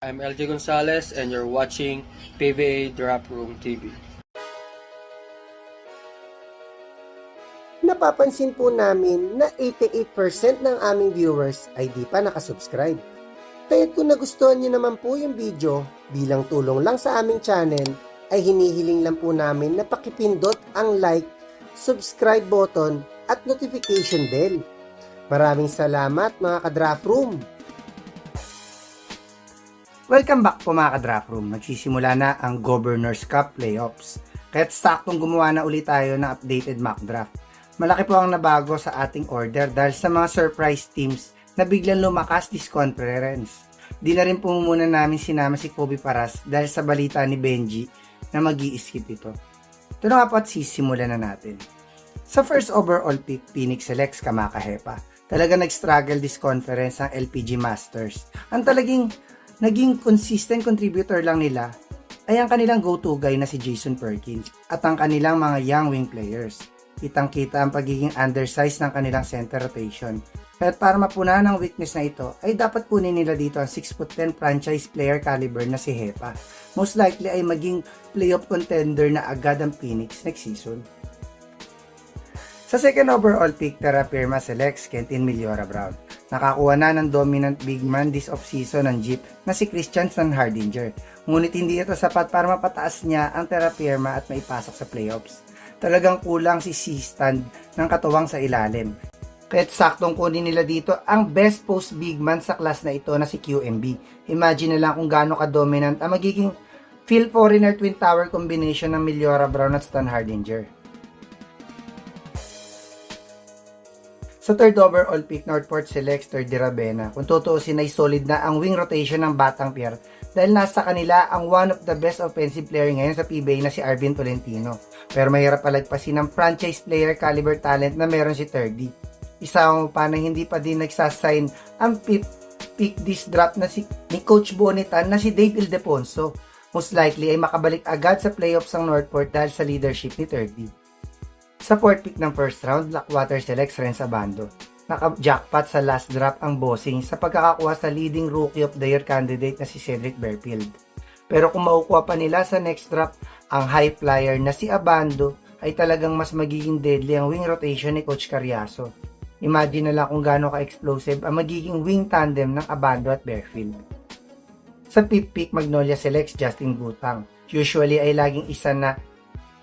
I'm LJ Gonzalez and you're watching PBA Drop Room TV. Napapansin po namin na 88% ng aming viewers ay di pa nakasubscribe. Kaya kung nagustuhan nyo naman po yung video, bilang tulong lang sa aming channel, ay hinihiling lang po namin na pakipindot ang like, subscribe button at notification bell. Maraming salamat mga ka-Draft Room! Welcome back po mga ka-Draft Room. Nagsisimula na ang Governors Cup Playoffs. Kaya't saktong gumawa na ulit tayo ng updated mock draft. Malaki po ang nabago sa ating order dahil sa mga surprise teams na biglang lumakas this conference. Di na rin po muna namin sinama si Kobe Paras dahil sa balita ni Benji na mag-i-skip ito. Ito na nga po at sisimulan na natin. Sa first overall pick, Phoenix selects Kamaka Hepa. Talaga nag-struggle this conference ang LPG Masters. Ang talagang naging consistent contributor lang nila ay ang kanilang go-to guy na si Jason Perkins at ang kanilang mga young wing players. Kitang-kita ang pagiging undersized ng kanilang center rotation. At para mapunahan ang weakness na ito, ay dapat kunin nila dito ang 6'10" franchise player caliber na si Hepa. Most likely ay maging playoff contender na agad ang Phoenix next season. Sa second overall pick, Terra Firma selects Kentin Miliora Brown. Nakakuha na ng dominant big man this offseason ng Jeep na si Christian Sanhardinger. Ngunit hindi ito sapat para mapataas niya ang Terra Firma at maipasok sa playoffs. Talagang kulang si C-stand ng katuwang sa ilalim. Kaya't saktong kunin nila dito ang best post big man sa class na ito na si QMB. Imagine na lang kung gaano ka-dominant ang magiging Phil Foreigner Twin Tower combination ng Miliora Brown at Sanhardinger. Sa third overall pick, Northport selects Terdy Ravena. Kung tutuusin ay solid na ang wing rotation ng Batang Pierre dahil nasa kanila ang one of the best offensive player ngayon sa PBA na si Arvin Tolentino. Pero mahirap palagpasin ng franchise player caliber talent na meron si Terdy. Isa mo pa na hindi pa din nagsasign ang pick this draft na ni Coach Bonitan na si Dave Ildefonso. Most likely ay makabalik agad sa playoffs ang Northport dahil sa leadership ni Terdy. Sa fourth pick ng first round, Blackwater selects Renz Abando. Naka-jackpot sa last drop ang bossing sa pagkakakuha sa leading rookie of the year candidate na si Cedric Berfield. Pero kung makukuha pa nila sa next drop ang high flyer na si Abando, ay talagang mas magiging deadly ang wing rotation ni Coach Carriazo. Imagine na lang kung gaano ka-explosive ang magiging wing tandem ng Abando at Berfield. Sa fifth pick, Magnolia selects Justin Gutang. Usually ay laging isa na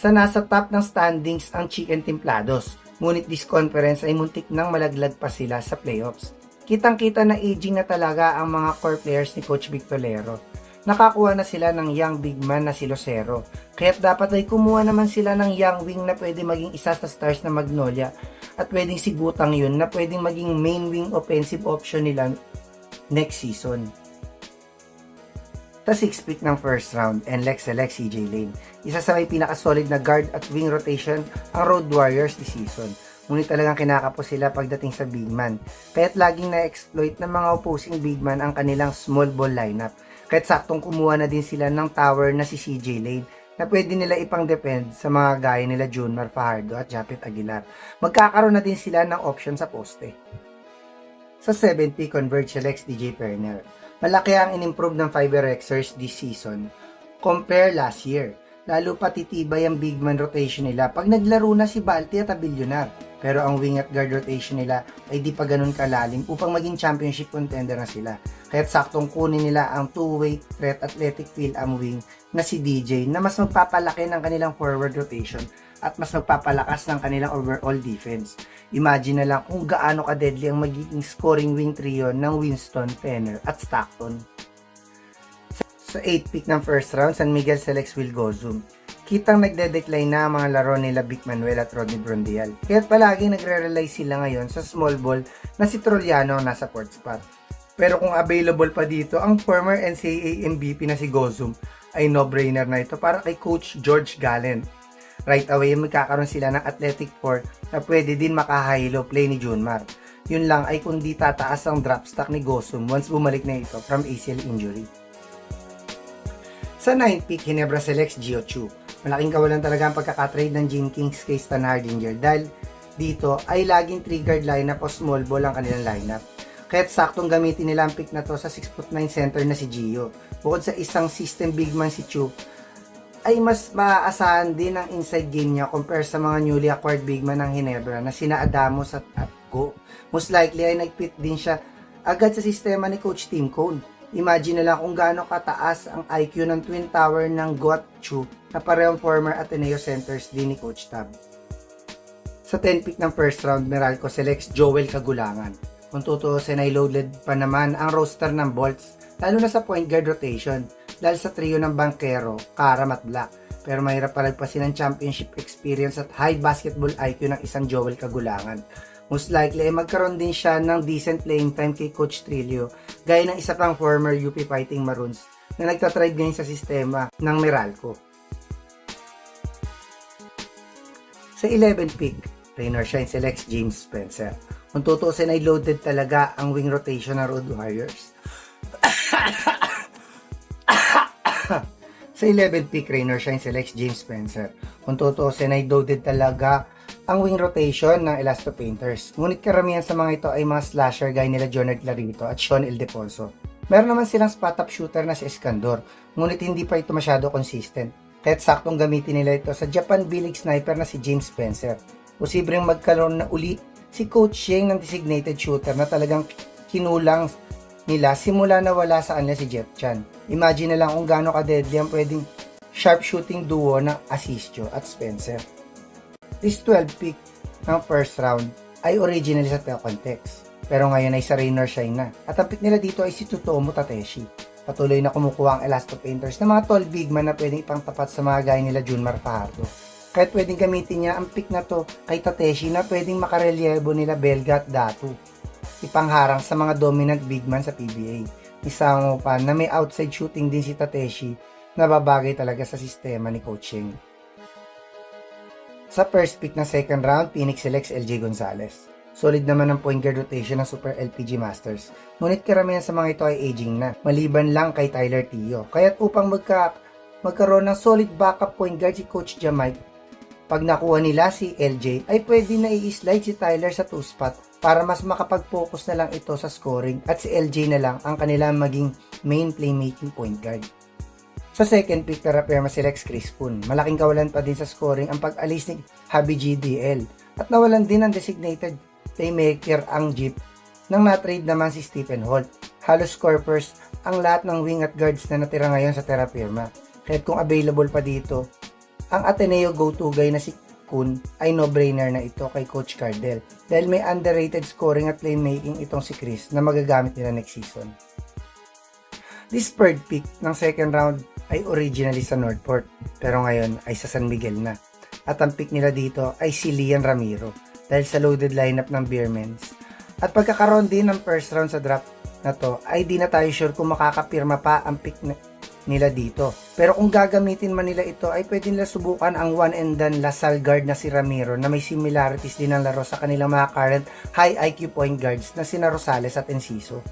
sa nasa top ng standings ang Chicken Templados. Ngunit this conference ay muntik nang malaglag pa sila sa playoffs. Kitang-kita na aging na talaga ang mga core players ni Coach Victolero. Nakakuha na sila ng young big man na si Lucero. Kaya't dapat ay kumuha naman sila ng young wing na pwede maging isa sa stars na Magnolia at pwedeng si Gutang yun na pwedeng maging main wing offensive option nila next season. Sa 6th pick ng first round, NLEX selects CJ Lane. Isa sa may pinakasolid na guard at wing rotation ang Road Warriors this season. Ngunit talagang kinakapos sila pagdating sa big man. Kaya't laging na-exploit ng mga opposing big man ang kanilang small ball lineup. Kaya't saktong kumuha na din sila ng tower na si CJ Lane na pwede nila ipang-defend sa mga gaya nila Junmar Fajardo at Japet Aguilar. Magkakaroon na din sila ng option sa poste. Sa 7th pick, Converge selects DJ Perner. Malaki ang in-improve ng Fiber Rexers this season compare last year. Lalo pa titibay ang big man rotation nila pag naglaro na si Balti at Abillonar. Pero ang wing at guard rotation nila ay di pa ganun kalalim upang maging championship contender na sila. Kaya't saktong kunin nila ang two-way threat athletic field ang wing na si DJ na mas magpapalaki ng kanilang forward rotation at mas magpapalakas ng kanilang overall defense. Imagine na lang kung gaano ka-deadly ang magiging scoring wing trio ng Winston, Penner at Stockton. Sa 8th pick ng first round, San Miguel selects Will Gozum. Kitang nagde-decline na ang mga laro nila Vic Manuel at Rodney Brondial. Kaya't palaging nagre-rely sila ngayon sa small ball na si Trolliano ang nasa fourth spot. Pero kung available pa dito, ang former NCAA MVP na si Gozum ay no-brainer na ito para kay Coach George Gallant. Right away, magkakaroon sila ng athletic 4 na pwede din maka-high-low play ni Junmar. Yun lang ay kung di tataas ang drop stock ni Gozum once bumalik na ito from ACL injury. Sa 9th pick, Ginebra selects Gio Chu. Malaking kawalan talaga ang pagkakatrade ng Gene Kings kay Stan Hardinger dahil dito ay laging 3 guard lineup o small ball ang kanilang lineup. Kaya't saktong gamitin nila ang pick na to sa 6'9" center na si Gio. Bukod sa isang system big man si Chu, ay mas maaasahan din ang inside game niya compare sa mga newly acquired big man ng Ginebra na sina Adamos at Go. Most likely ay nagpit din siya agad sa sistema ni Coach Tim Cone. Imagine na lang kung gaano kataas ang IQ ng Twin Tower ng Go at Chu na parehong former Ateneo centers din ni Coach Tab. Sa 10 pick ng first round, Meralco selects Joel Kagulangan. Kung tutuusin ay loaded pa naman ang roster ng Bolts, lalo na sa point guard rotation, dahil sa trio ng Bankero, Karam at Black. Pero mahirap palagpasin ang championship experience at high basketball IQ ng isang Joel Kagulangan. Most likely ay magkaroon din siya ng decent playing time kay Coach Trillo, gaya ng isa pang former UP Fighting Maroons na nagtatribe ngayon sa sistema ng Meralco. Sa 11 pick, Rain or Shine selects James Spencer. Kung tutuusin ay loaded talaga ang wing rotation ng Road Warriors. Sa 11 pick, Rain or Shine selects James Spencer. Kung tutuusin ay loaded talaga ang wing rotation ng Elasto Painters. Ngunit karamihan sa mga ito ay mga slasher gaya nila Jonard Clarito at Sean Ildefonso. Meron naman silang spot-up shooter na si Escandor, ngunit hindi pa ito masyado consistent. Kaya't saktong gamitin nila ito sa Japan B-League sniper na si James Spencer. Posibleng magkaroon na uli si Coach Sheng ng designated shooter na talagang kinulang nila simula na wala sa kanila si Jeff Chan. Imagine na lang kung gaano ka-deadly ang pwedeng sharp shooting duo ng Asistio at Spencer. This 12 pick ng first round ay originally sa Telecontext, pero ngayon ay sa Rain or Shine na. At ang pick nila dito ay si Tsutomu Tateshi. Patuloy na kumukuha ang Elasto Painters ng mga tall big man na pwedeng ipangtapat sa mga gaya nila Junmar Fajardo. Kahit pwedeng gamitin niya ang pick na to kay Tateshi na pwedeng makarelyebo nila Belga at Datu. Ipangharang sa mga dominant big man sa PBA. Isama mo pa na may outside shooting din si Tateshi na babagay talaga sa sistema ni Coaching. Sa first pick ng second round, Phoenix selects LJ Gonzalez. Solid naman ang point guard rotation ng Super LPG Masters. Ngunit karamihan sa mga ito ay aging na, maliban lang kay Tyler Tio. Kaya't upang magkaroon ng solid backup point guard si Coach Jamai, pag nakuha nila si LJ, ay pwede na i-slide si Tyler sa 2-spot para mas makapag-focus na lang ito sa scoring at si LJ na lang ang kanilang maging main playmaking point guard. Sa second pick, Terraperma selects Chris Poon. Malaking kawalan pa din sa scoring ang pag-alis ni Habi GDL at nawalan din ng designated playmaker ang Jeep nang na-trade naman si Stephen Holt. Halos scorers ang lahat ng wing at guards na natira ngayon sa Terraperma. Kahit kung available pa dito, ang Ateneo go-to guy na si Kun ay no-brainer na ito kay Coach Cardell dahil may underrated scoring at playmaking itong si Chris na magagamit nila next season. This third pick ng second round ay originally sa Northport pero ngayon ay sa San Miguel na. At ang pick nila dito ay si Lian Ramiro dahil sa loaded lineup ng Beermans. At pagkakaroon din ng first round sa draft na to ay di na tayo sure kung makakapirma pa ang pick nila dito. Pero kung gagamitin man nila ito ay pwede nila subukan ang one and done Lasal guard na si Ramiro na may similarities din ng laro sa kanilang mga current high IQ point guards na sina Rosales at Enciso.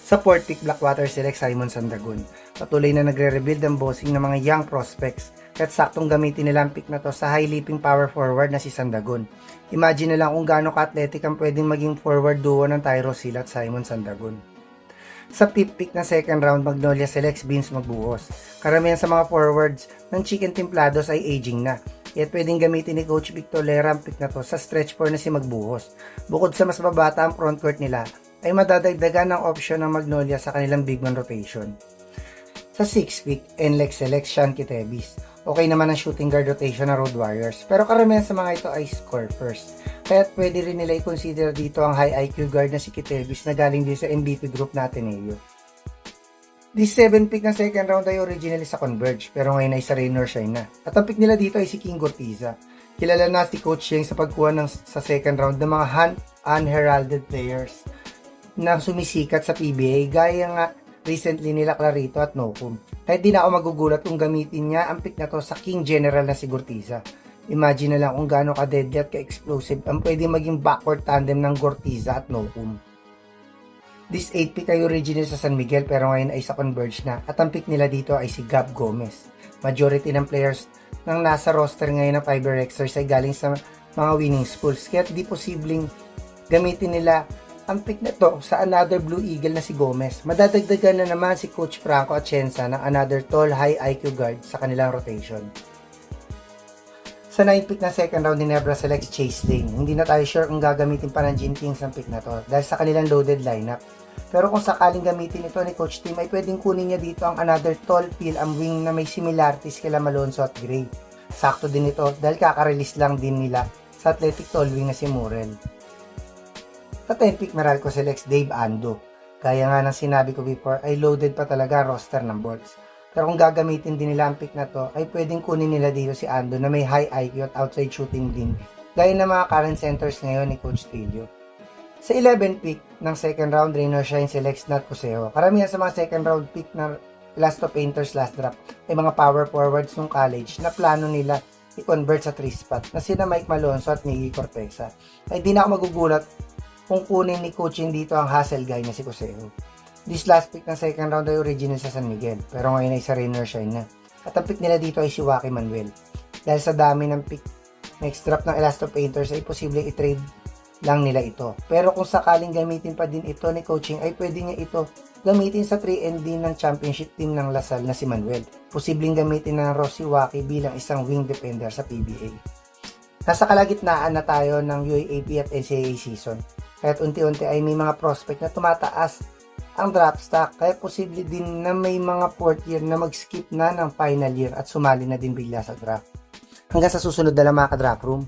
Sa fourth pick, Blackwater select Simon Sandagun. Patuloy na nagre-rebuild ang bossing ng mga young prospects kahit saktong gamitin nila ang pick na to sa high leaping power forward na si Sandagun. Imagine na lang kung gaano ka-athletic ang pwedeng maging forward duo ng Tyro Sila at Simon Sandagun. Sa fifth pick na second round, Magnolia selects Vince Magbuhos. Karamihan sa mga forwards ng Chicken Templados ay aging na. Yet pwedeng gamitin ni Coach Victor Lera ang pick na to sa stretch 4 na si Magbuhos. Bukod sa mas babata ang frontcourt nila, ay madadagdagan ng option ng Magnolia sa kanilang big man rotation. Sa 6th pick, NLEX selects Sean Kitebis. Okay naman ang shooting guard rotation ng Road Warriors, pero karamihan sa mga ito ay score first. Kaya pwede rin nila i-consider dito ang high IQ guard na si Kitebis na galing din sa MVP group na Ateneo. This 7th pick ng second round ay originally sa Converge, pero ngayon ay sa Rain or Shine na. At ang pick nila dito ay si King Gortiza. Kilala na si Coach Yeng sa pagkuha sa second round ng mga unheralded players na sumisikat sa PBA gaya nga recently nila Clarito at Nocum. Kahit di na ako magugulat kung gamitin niya ang pick na to sa King General na si Gortiza. Imagine na lang kung gaano ka-deadly at ka-explosive ang pwede maging backcourt tandem ng Gortiza at Nocum. This 8 pick ay original sa San Miguel pero ngayon ay sa Converge na at ang pick nila dito ay si Gab Gomez. Majority ng players nang nasa roster ngayon ng Fiber Xers ay galing sa mga winning schools kaya di posibleng gamitin nila ang pick na to sa another Blue Eagle na si Gomez. Madadagdagan na naman si Coach Franco Atienza ng another tall high IQ guard sa kanilang rotation. Sa 9 pick na second round ni Nebra selects Chase Lane. Hindi na tayo sure kung gagamitin pa ng Gene Kings ang pick na to dahil sa kanilang loaded lineup. Pero kung sakaling gamitin ito ni Coach Tim ay pwedeng kunin niya dito ang another tall Phil am wing na may similarities kila Malonzo at Gray. Sakto din ito dahil kaka-release lang din nila sa athletic tall wing na si Murrell. Sa 10 pick Meralco selects Dave Ando. Gaya nga ng sinabi ko before ay loaded pa talaga ang roster ng Bolts. Pero kung gagamitin din nila ang pick na to ay pwedeng kunin nila dito si Ando na may high IQ at outside shooting din gaya ng mga current centers ngayon ni Coach Trillo. Sa 11 pick ng second round, Raynor Shine selects Nat Cuseo. Karamihan sa mga second round pick na Last of Painters last draft ay mga power forwards ng college na plano nila i-convert sa 3 spot na sina Mike Malonzo at Miggy Corteza. Ay di na ako magugulat kung kunin ni coaching dito ang hustle guy na si Cuseo. This last pick ng second round ay original sa San Miguel, pero ngayon ay sa Raynor Shine na. At ang pick nila dito ay si Joaquin Manuel. Dahil sa dami ng pick next draft ng Elasto Painters ay posibleng i-trade lang nila ito. Pero kung sakaling gamitin pa din ito ni coaching ay pwede niya ito gamitin sa 3&D ng championship team ng Lasal na si Manuel. Posibleng gamitin ng Rossi Waki bilang isang wing defender sa PBA. Nasa kalagitnaan na tayo ng UAAP at NCAA season. Kaya't unti-unti ay may mga prospect na tumataas ang draft stock. Kaya posible din na may mga 4th year na mag-skip na ng final year at sumali na din bigla sa draft. Hanggang sa susunod na lang mga ka-draft room.